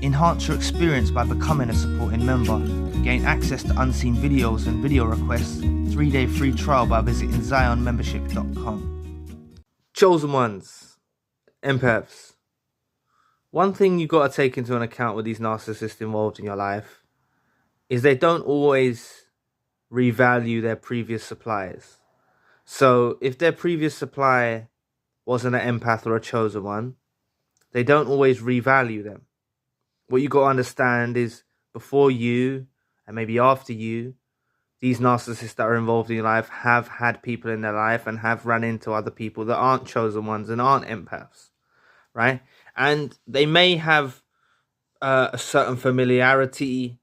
Enhance your experience by becoming a supporting member. Gain access to unseen videos and video requests. 3-day free trial by visiting zionmembership.com. Chosen ones, empaths. One thing you've got to take into an account with these narcissists involved in your life is they don't always revalue their previous suppliers. So if their previous supplier wasn't an empath or a chosen one, they don't always revalue them. What you got to understand is before you and maybe after you, these narcissists that are involved in your life have had people in their life and have run into other people that aren't chosen ones and aren't empaths, right? And they may have a certain familiarity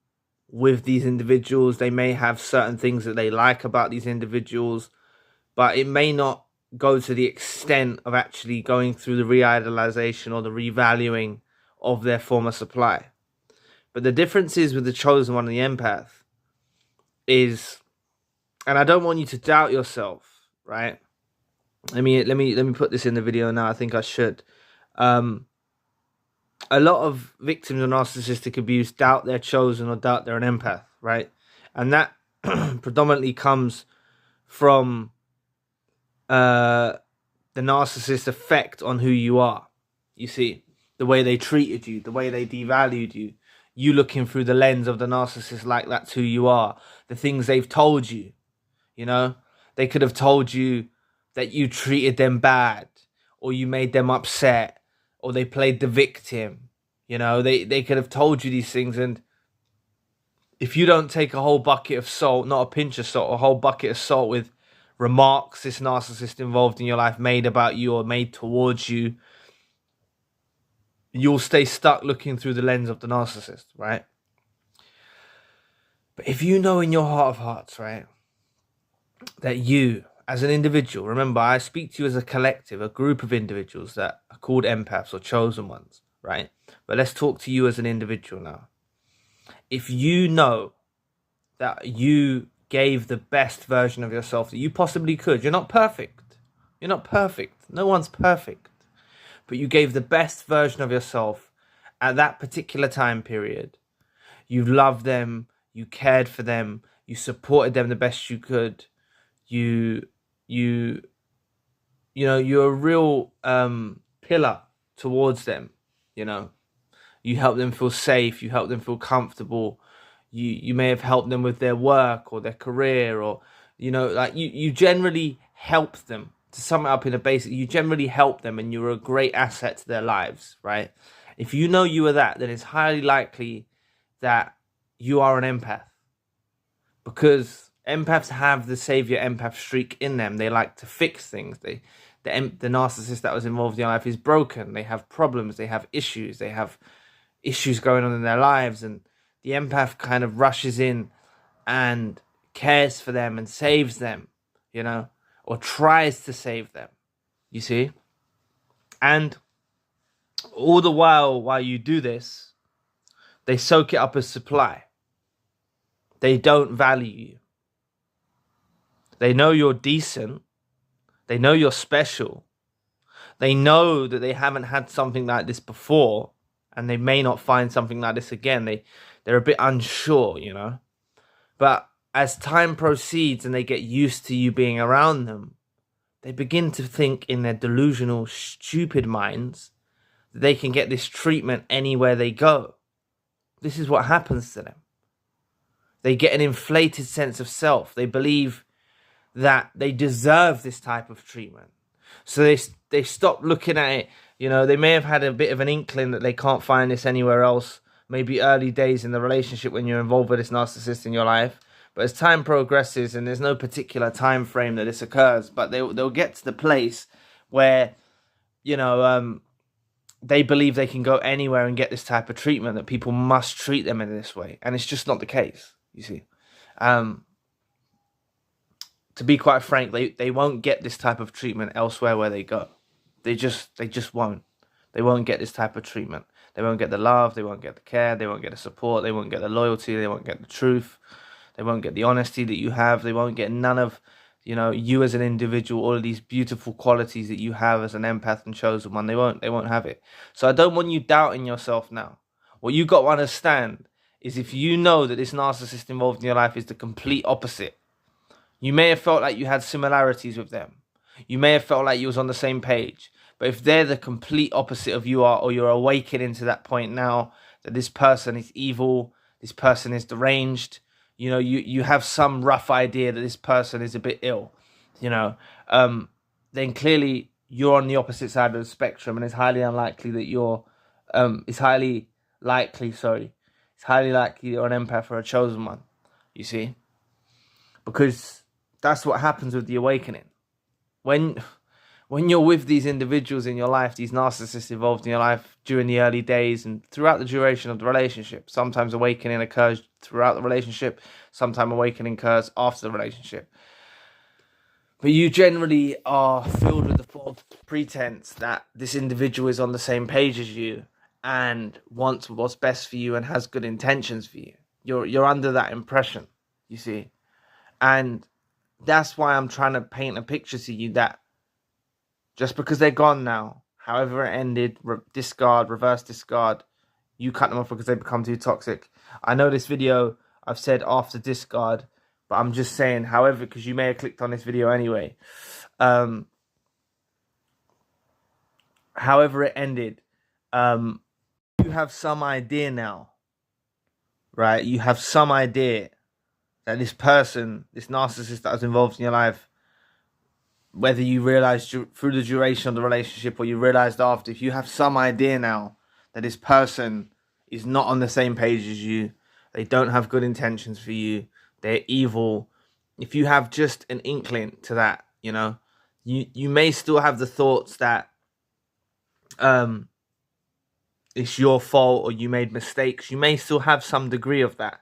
with these individuals. They may have certain things that they like about these individuals, but it may not go to the extent of actually going through the re-idealization or the revaluing of their former supply. But the difference is with the chosen one and the empath is, and I don't want you to doubt yourself, right? Let me put this in the video now. I think I should. A lot of victims of narcissistic abuse doubt they're chosen or doubt they're an empath, right? And that predominantly comes from the narcissist's effect on who you are. You see, the way they treated you, the way they devalued you, you looking through the lens of the narcissist like that's who you are, the things they've told you, you know? They could have told you that you treated them bad, or you made them upset, or they played the victim, you know? They could have told you these things, and if you don't take a whole bucket of salt, not a pinch of salt, a whole bucket of salt with remarks this narcissist involved in your life made about you or made towards you, you'll stay stuck looking through the lens of the narcissist, right? But if you know in your heart of hearts, right, that you, as an individual, remember, I speak to you as a collective, a group of individuals that are called empaths or chosen ones, right? But let's talk to you as an individual now. If you know that you gave the best version of yourself that you possibly could, you're not perfect. You're not perfect. No one's perfect. But you gave the best version of yourself at that particular time period. You loved them, you cared for them, you supported them the best you could. You're a real pillar towards them, you know. You help them feel safe, you help them feel comfortable. You may have helped them with their work or their career, or, you know, like you generally help them. To sum it up in a basic, you generally help them and you're a great asset to their lives, right? If you know you are that, then it's highly likely that you are an empath. Because empaths have the savior empath streak in them. They like to fix things. The narcissist that was involved in your life is broken. They have problems. They have issues. They have issues going on in their lives. And the empath kind of rushes in and cares for them and saves them, you know, or tries to save them, you see? And all the while you do this, they soak it up as supply. They don't value you. They know you're decent. They know you're special. They know that they haven't had something like this before, and they may not find something like this again. They're a bit unsure, you know? But as time proceeds and they get used to you being around them, they begin to think in their delusional, stupid minds that they can get this treatment anywhere they go. This is what happens to them. They get an inflated sense of self. They believe that they deserve this type of treatment. So they stop looking at it. You know, they may have had a bit of an inkling that they can't find this anywhere else. Maybe early days in the relationship when you're involved with this narcissist in your life. But as time progresses, and there's no particular time frame that this occurs, but they'll get to the place where, you know, they believe they can go anywhere and get this type of treatment, that people must treat them in this way. And it's just not the case, you see. To be quite frank, they won't get this type of treatment elsewhere where they go. They just won't. They won't get this type of treatment. They won't get the love, they won't get the care, they won't get the support, they won't get the loyalty, they won't get the truth. They won't get the honesty that you have. They won't get none of, you know, you as an individual, all of these beautiful qualities that you have as an empath and chosen one. They won't have it. So I don't want you doubting yourself now. What you got to understand is if you know that this narcissist involved in your life is the complete opposite, you may have felt like you had similarities with them. You may have felt like you was on the same page. But if they're the complete opposite of you are, or you're awakening to that point now that this person is evil, this person is deranged, you know, you have some rough idea that this person is a bit ill, you know, then clearly you're on the opposite side of the spectrum, and it's highly unlikely that you're, it's highly likely you're an empath or a chosen one, you see? Because that's what happens with the awakening. When you're with these individuals in your life, these narcissists involved in your life during the early days and throughout the duration of the relationship, sometimes awakening occurs throughout the relationship, sometimes awakening occurs after the relationship. But you generally are filled with the false pretense that this individual is on the same page as you and wants what's best for you and has good intentions for you. You're under that impression, you see. And that's why I'm trying to paint a picture to you that just because they're gone now, however it ended, discard, reverse discard, you cut them off because they become too toxic. I know this video I've said after discard, but I'm just saying, however, because you may have clicked on this video anyway. However it ended, you have some idea now, right? You have some idea that this person, this narcissist that was involved in your life, whether you realized through the duration of the relationship or you realized after, if you have some idea now that this person is not on the same page as you, they don't have good intentions for you, they're evil. If you have just an inkling to that, you know, you may still have the thoughts that it's your fault or you made mistakes. You may still have some degree of that.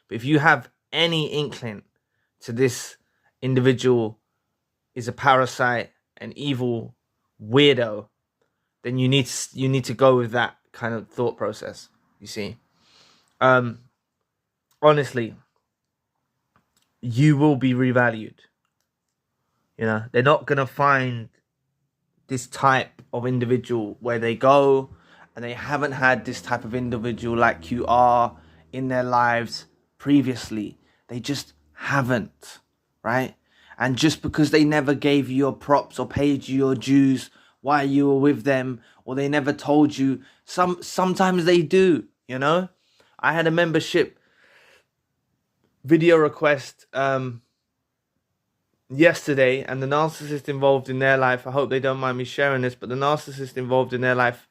But if you have any inkling to this individual is a parasite, an evil weirdo, then you need to go with that kind of thought process, you see. Honestly, you will be revalued. You know, they're not going to find this type of individual where they go and they haven't had this type of individual like you are in their lives previously. They just haven't, right? And just because they never gave you your props or paid you your dues while you were with them, or they never told you, sometimes they do, you know? I had a membership video request yesterday, and the narcissist involved in their life, I hope they don't mind me sharing this, but the narcissist involved in their life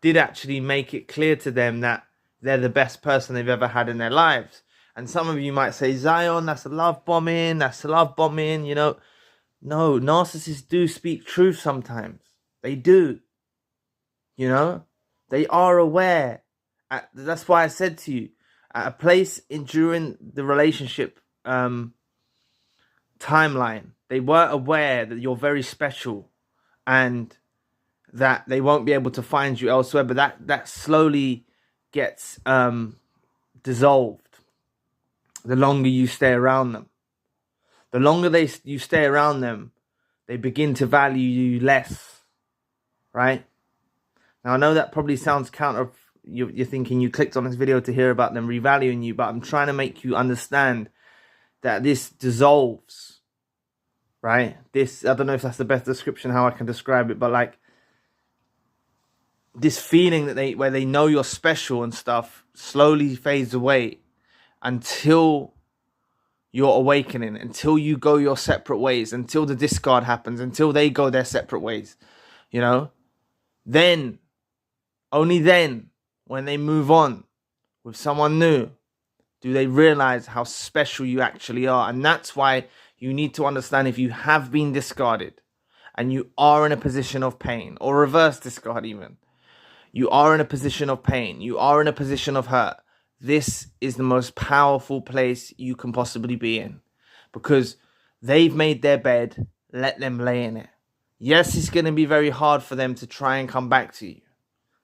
did actually make it clear to them that they're the best person they've ever had in their lives. And some of you might say, Zion, that's a love bombing, you know. No, narcissists do speak truth sometimes. They do. You know, they are aware. That's why I said to you, at a place during the relationship timeline, they were aware that you're very special and that they won't be able to find you elsewhere. But that slowly gets dissolved the longer you stay around them. The longer you stay around them, they begin to value you less, right? Now, I know that probably sounds counter. You're thinking you clicked on this video to hear about them revaluing you, but I'm trying to make you understand that this dissolves, right? This, I don't know if that's the best description how I can describe it, but like this feeling that where they know you're special and stuff slowly fades away until you're awakening, until you go your separate ways, until the discard happens, until they go their separate ways, you know? Then, only then, when they move on with someone new, do they realize how special you actually are. And that's why you need to understand, if you have been discarded and you are in a position of pain, or reverse discard even, you are in a position of pain, you are in a position of hurt, this is the most powerful place you can possibly be in, because they've made their bed, let them lay in it. Yes, it's going to be very hard for them to try and come back to you.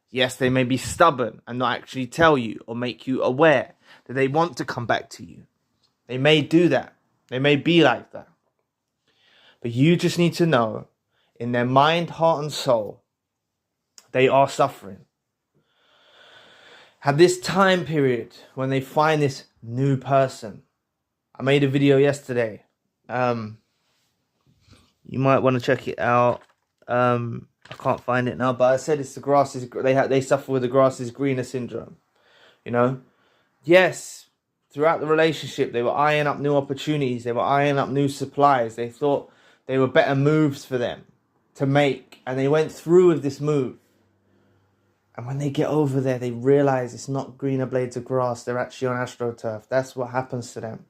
Yes, they may be stubborn and not actually tell you or make you aware that they want to come back to you. They may do that. They may be like that. But you just need to know, in their mind, heart and soul, they are suffering. have this time period when they find this new person. I made a video yesterday. You might want to check it out. I can't find it now, but I said it's the grass is they suffer with the grass is greener syndrome. You know, yes, throughout the relationship they were eyeing up new opportunities, they were eyeing up new supplies. They thought they were better moves for them to make, and they went through with this move. And when they get over there, they realize it's not greener blades of grass. They're actually on AstroTurf. That's what happens to them.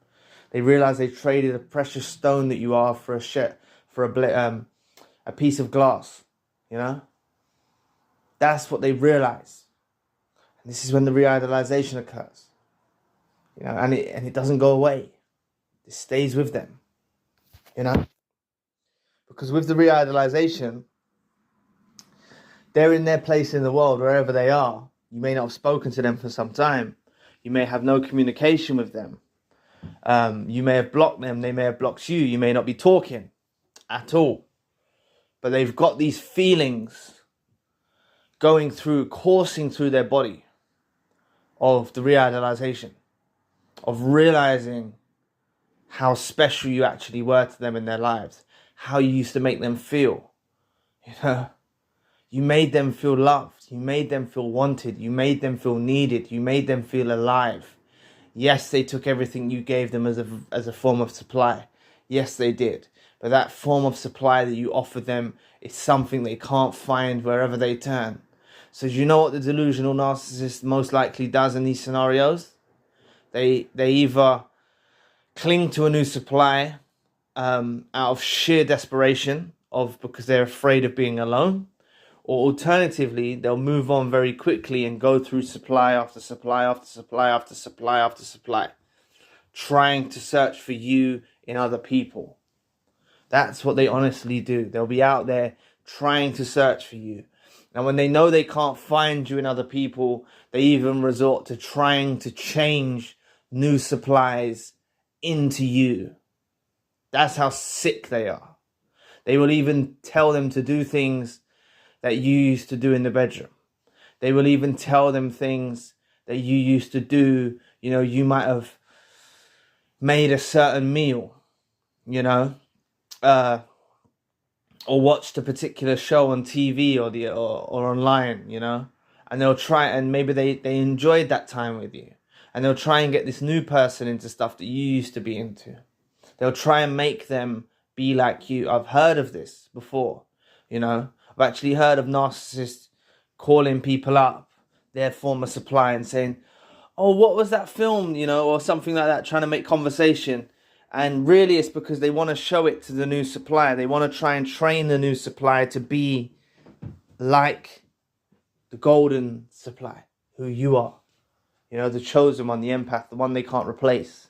They realize they traded a precious stone that you are for a piece of glass. You know, that's what they realize. And this is when the re-idealization occurs. You know, and it doesn't go away. It stays with them. You know, because with the re-idealization, they're in their place in the world, wherever they are. You may not have spoken to them for some time. You may have no communication with them. You may have blocked them. They may have blocked you. You may not be talking at all. But they've got these feelings coursing through their body of the re-idealization, of realizing how special you actually were to them in their lives, how you used to make them feel. You know, you made them feel loved. You made them feel wanted. You made them feel needed. You made them feel alive. Yes, they took everything you gave them as a form of supply. Yes, they did. But that form of supply that you offer them is something they can't find wherever they turn. So do you know what the delusional narcissist most likely does in these scenarios? They either cling to a new supply out of sheer desperation, because they're afraid of being alone. Or alternatively, they'll move on very quickly and go through supply after supply after supply after supply after supply, trying to search for you in other people. That's what they honestly do. They'll be out there trying to search for you. And when they know they can't find you in other people, they even resort to trying to change new supplies into you. That's how sick they are. They will even tell them to do things that you used to do in the bedroom. They will even tell them things that you used to do. You know, you might have made a certain meal, you know, or watched a particular show on TV or online, you know, and they'll try, and maybe they enjoyed that time with you, and they'll try and get this new person into stuff that you used to be into. They'll try and make them be like you. I've heard of this before, you know. I've actually heard of narcissists calling people up, their former supply, and saying, oh, what was that film, you know, or something like that, trying to make conversation. And really it's because they want to show it to the new supplier. They want to try and train the new supplier to be like the golden supply, who you are. You know, the chosen one, the empath, the one they can't replace.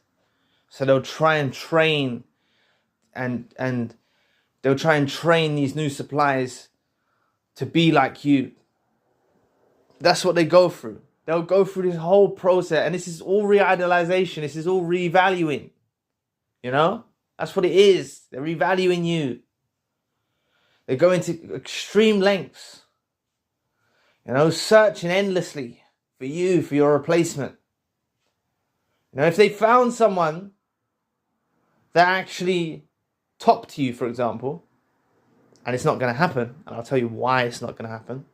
So they'll try and train and they'll try and train these new suppliers to be like you. That's what they go through. They'll go through this whole process, and this is all re-idealization. This is all revaluing. You know? That's what it is. They're revaluing you. They go into extreme lengths. You know, searching endlessly for you, for your replacement. You know, if they found someone that actually topped you, for example, and it's not going to happen, and I'll tell you why it's not going to happen.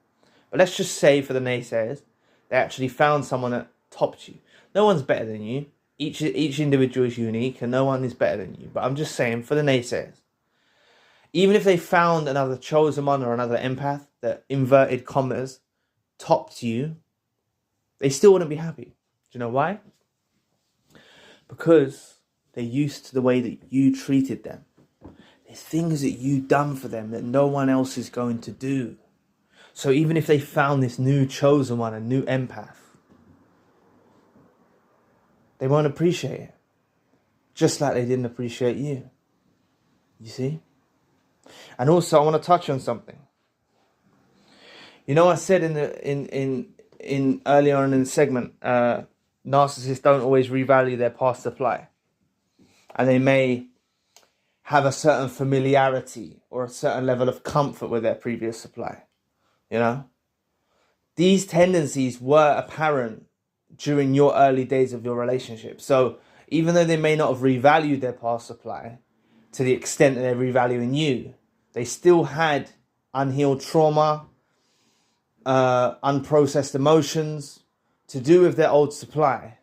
But let's just say, for the naysayers, they actually found someone that topped you. No one's better than you. Each individual is unique, and no one is better than you. But I'm just saying, for the naysayers, even if they found another chosen one or another empath that, inverted commas, topped you, they still wouldn't be happy. Do you know why? Because they're used to the way that you treated them. There's things that you've done for them that no one else is going to do. So even if they found this new chosen one, a new empath, they won't appreciate it. Just like they didn't appreciate you. You see? And also I want to touch on something. You know, I said in earlier on in the segment, narcissists don't always revalue their past supply. And they may have a certain familiarity or a certain level of comfort with their previous supply. You know? These tendencies were apparent during your early days of your relationship. So even though they may not have revalued their past supply to the extent that they're revaluing you, they still had unhealed trauma, unprocessed emotions to do with their old supply.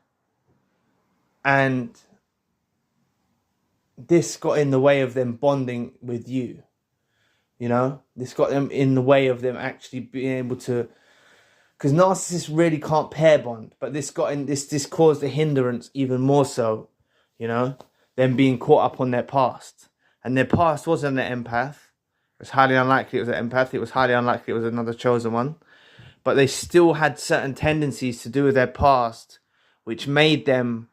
And this got in the way of them bonding with you. You know, this got them in the way of them actually being able to, because narcissists really can't pair bond, but this caused a hindrance even more so, you know, them being caught up on their past. And their past wasn't an empath. It's highly unlikely it was an empath. It was highly unlikely it was another chosen one. But they still had certain tendencies to do with their past, which made them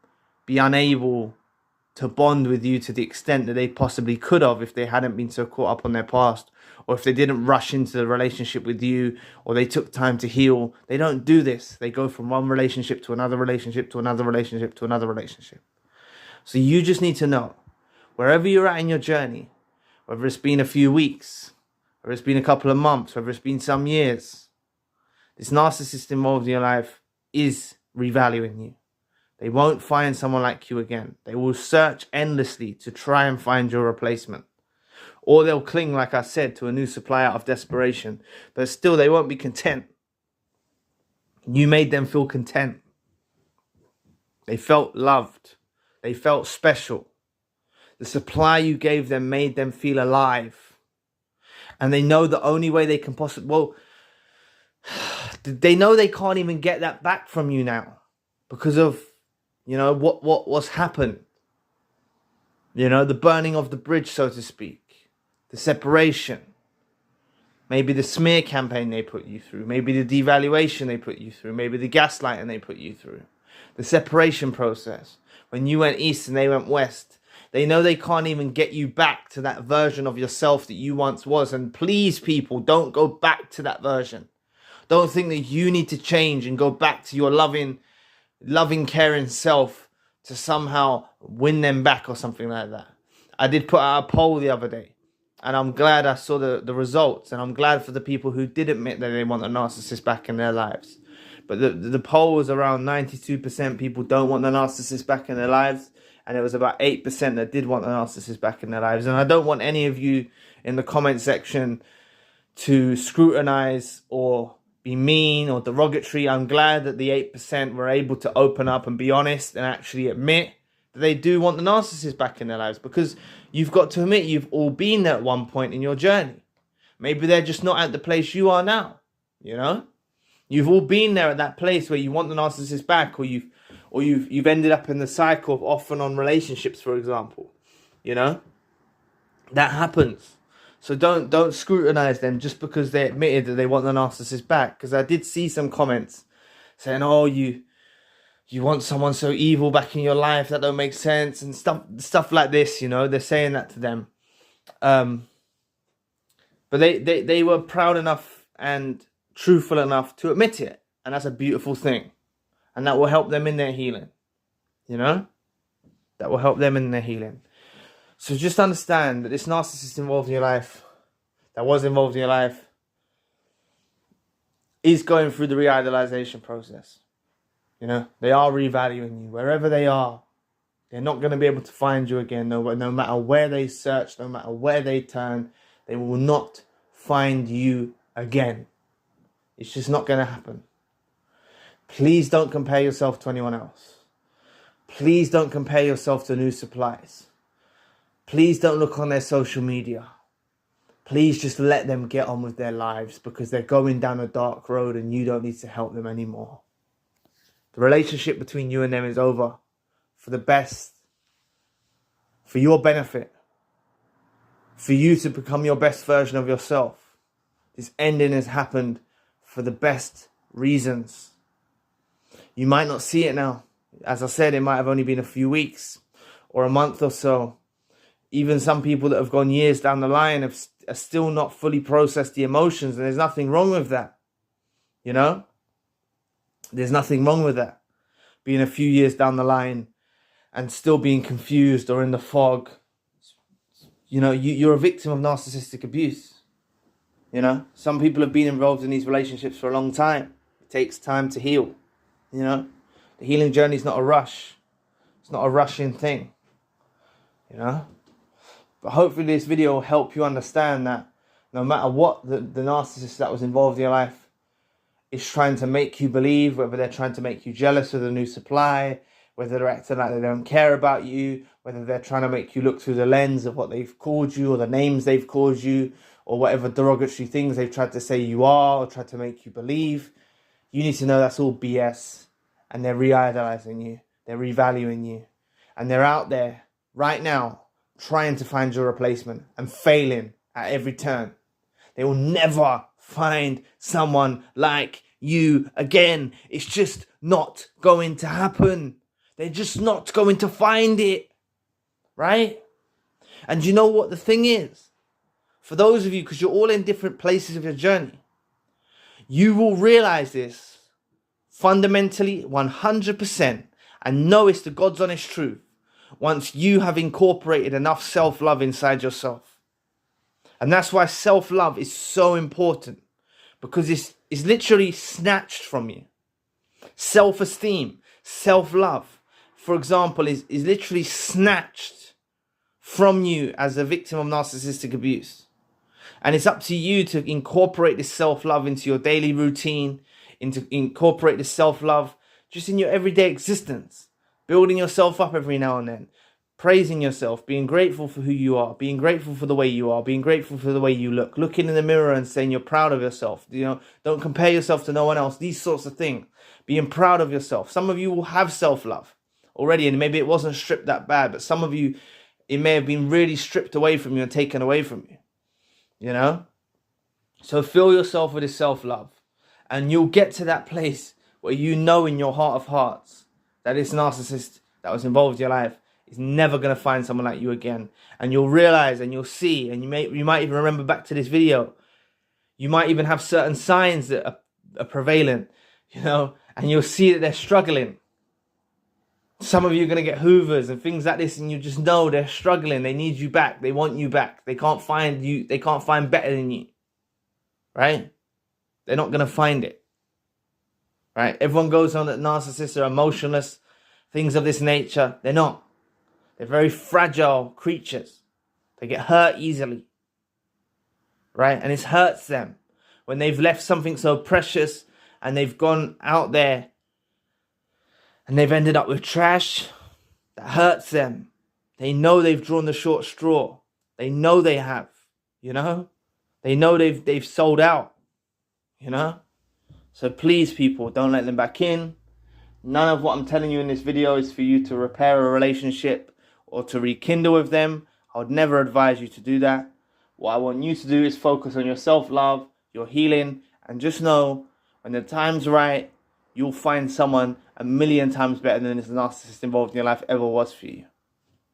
be unable to bond with you to the extent that they possibly could have if they hadn't been so caught up on their past, or if they didn't rush into the relationship with you, or they took time to heal. They don't do this. They go from one relationship to another relationship to another relationship to another relationship. So you just need to know, wherever you're at in your journey, whether it's been a few weeks, whether it's been a couple of months, whether it's been some years, this narcissist involved in your life is revaluing you. They won't find someone like you again. They will search endlessly to try and find your replacement. Or they'll cling, like I said, to a new supply out of desperation. But still, they won't be content. You made them feel content. They felt loved. They felt special. The supply you gave them made them feel alive. And they know the only way they can possibly... Well, they know they can't even get that back from you now. Because of, you know, what's happened. You know, the burning of the bridge, so to speak. The separation. Maybe the smear campaign they put you through. Maybe the devaluation they put you through. Maybe the gaslighting they put you through. The separation process. When you went east and they went west. They know they can't even get you back to that version of yourself that you once was. And please, people, don't go back to that version. Don't think that you need to change and go back to your loving, caring self to somehow win them back or something like that. I did put out a poll the other day. And I'm glad I saw the results. And I'm glad for the people who did admit that they want a narcissist back in their lives. But the poll was around 92% people don't want the narcissist back in their lives. And it was about 8% that did want the narcissist back in their lives. And I don't want any of you in the comment section to scrutinize or be mean or derogatory. I'm glad that the 8% were able to open up and be honest and actually admit that they do want the narcissist back in their lives. Because you've got to admit you've all been there at one point in your journey. Maybe they're just not at the place you are now, you know? You've all been there at that place where you want the narcissist back, or you've ended up in the cycle of off and on relationships, for example. You know? That happens. So don't scrutinize them just because they admitted that they want the narcissist back. Because I did see some comments saying, oh, you want someone so evil back in your life, that don't make sense, and stuff like this, you know. They're saying that to them. But they were proud enough and truthful enough to admit it. And that's a beautiful thing. And that will help them in their healing. You know? That will help them in their healing. So just understand that this narcissist involved in your life, that was involved in your life, is going through the re-idealization process. You know, they are revaluing you wherever they are. They're not going to be able to find you again. No matter where they search, no matter where they turn, they will not find you again. It's just not going to happen. Please don't compare yourself to anyone else. Please don't compare yourself to new supplies. Please don't look on their social media. Please just let them get on with their lives, because they're going down a dark road and you don't need to help them anymore. The relationship between you and them is over for the best, for your benefit, for you to become your best version of yourself. This ending has happened for the best reasons. You might not see it now. As I said, it might have only been a few weeks or a month or so. Even some people that have gone years down the line are still not fully processed the emotions, and there's nothing wrong with that. You know? There's nothing wrong with that. Being a few years down the line and still being confused or in the fog. You know, you're a victim of narcissistic abuse. You know? Some people have been involved in these relationships for a long time. It takes time to heal. You know? The healing journey is not a rush. It's not a rushing thing, you know. But hopefully this video will help you understand that no matter what the narcissist that was involved in your life is trying to make you believe, whether they're trying to make you jealous of the new supply, whether they're acting like they don't care about you, whether they're trying to make you look through the lens of what they've called you or the names they've called you or whatever derogatory things they've tried to say you are or tried to make you believe, you need to know that's all BS, and they're re-idealizing you, they're revaluing you, and they're out there right now trying to find your replacement and failing at every turn. They will never find someone like you again. It's just not going to happen. They're just not going to find it, right? And you know what the thing is? For those of you, because you're all in different places of your journey, you will realize this fundamentally 100% and know it's the God's honest truth once you have incorporated enough self-love inside yourself. And that's why self-love is so important, because it's literally snatched from you. Self-esteem, self-love, for example, is literally snatched from you as a victim of narcissistic abuse. And it's up to you to incorporate this self-love into your daily routine, into incorporate this self-love just in your everyday existence, building yourself up every now and then, praising yourself, being grateful for who you are, being grateful for the way you are, being grateful for the way you look, looking in the mirror and saying you're proud of yourself. You know, don't compare yourself to no one else, these sorts of things. Being proud of yourself. Some of you will have self-love already, and maybe it wasn't stripped that bad, but some of you, it may have been really stripped away from you and taken away from you, you know? So fill yourself with this self-love, and you'll get to that place where you know in your heart of hearts that this narcissist that was involved in your life is never going to find someone like you again. And you'll realize and you'll see, and you might even remember back to this video. You might even have certain signs that are prevalent, you know, and you'll see that they're struggling. Some of you are going to get hoovers and things like this, and you just know they're struggling. They need you back. They want you back. They can't find you. They can't find better than you, right? They're not going to find it, right? Everyone goes on that narcissists are emotionless, things of this nature. They're not. They're very fragile creatures. They get hurt easily, right? And it hurts them when they've left something so precious and they've gone out there and they've ended up with trash. That hurts them. They know they've drawn the short straw. They know they have, you know? They know they've sold out, you know? So please, people, don't let them back in. None of what I'm telling you in this video is for you to repair a relationship or to rekindle with them. I would never advise you to do that. What I want you to do is focus on your self-love, your healing, and just know when the time's right, you'll find someone 1,000,000 times better than this narcissist involved in your life ever was for you.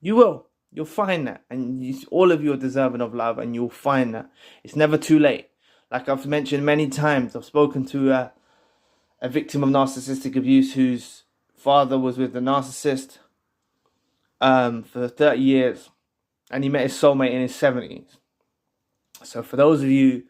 You will. You'll find that. And all of you are deserving of love, and you'll find that. It's never too late. Like I've mentioned many times, I've spoken to a victim of narcissistic abuse whose father was with the narcissist for 30 years. And he met his soulmate in his 70s. So for those of you,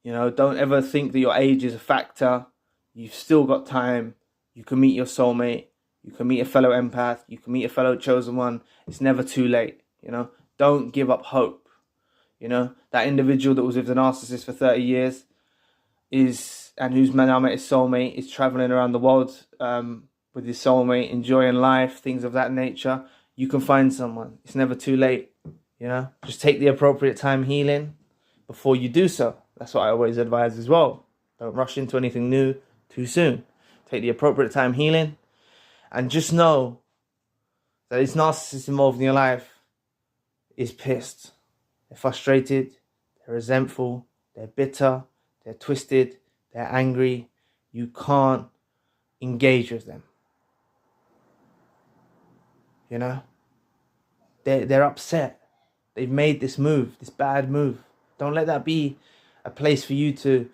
you know, don't ever think that your age is a factor. You've still got time. You can meet your soulmate. You can meet a fellow empath. You can meet a fellow chosen one. It's never too late, you know. Don't give up hope. You know, that individual that was with the narcissist for 30 years and who's now met his soulmate, is traveling around the world with his soulmate, enjoying life, things of that nature. You can find someone. It's never too late, you know. Just take the appropriate time healing before you do so. That's what I always advise as well. Don't rush into anything new too soon. Take the appropriate time healing, and just know that this narcissist involved in your life is pissed. They're frustrated, they're resentful, they're bitter, they're twisted, they're angry. You can't engage with them. You know? They're upset. They've made this move, this bad move. Don't let that be a place for you to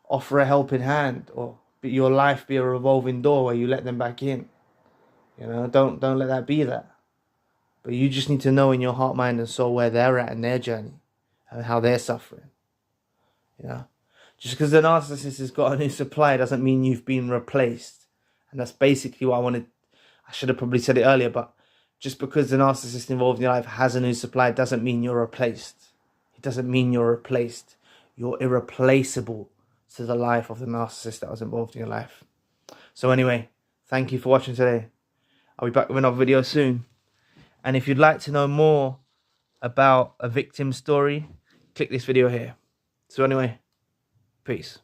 offer a helping hand, or your life be a revolving door where you let them back in. You know, don't let that be that. But you just need to know in your heart, mind, and soul where they're at in their journey and how they're suffering. You know, just because the narcissist has got a new supply doesn't mean you've been replaced. And that's basically what I wanted I should have probably said it earlier, but just because the narcissist involved in your life has a new supply doesn't mean you're replaced. It doesn't mean you're replaced. You're irreplaceable to the life of the narcissist that was involved in your life. So anyway, thank you for watching today. I'll be back with another video soon. And if you'd like to know more about a victim story, click this video here. So anyway, peace.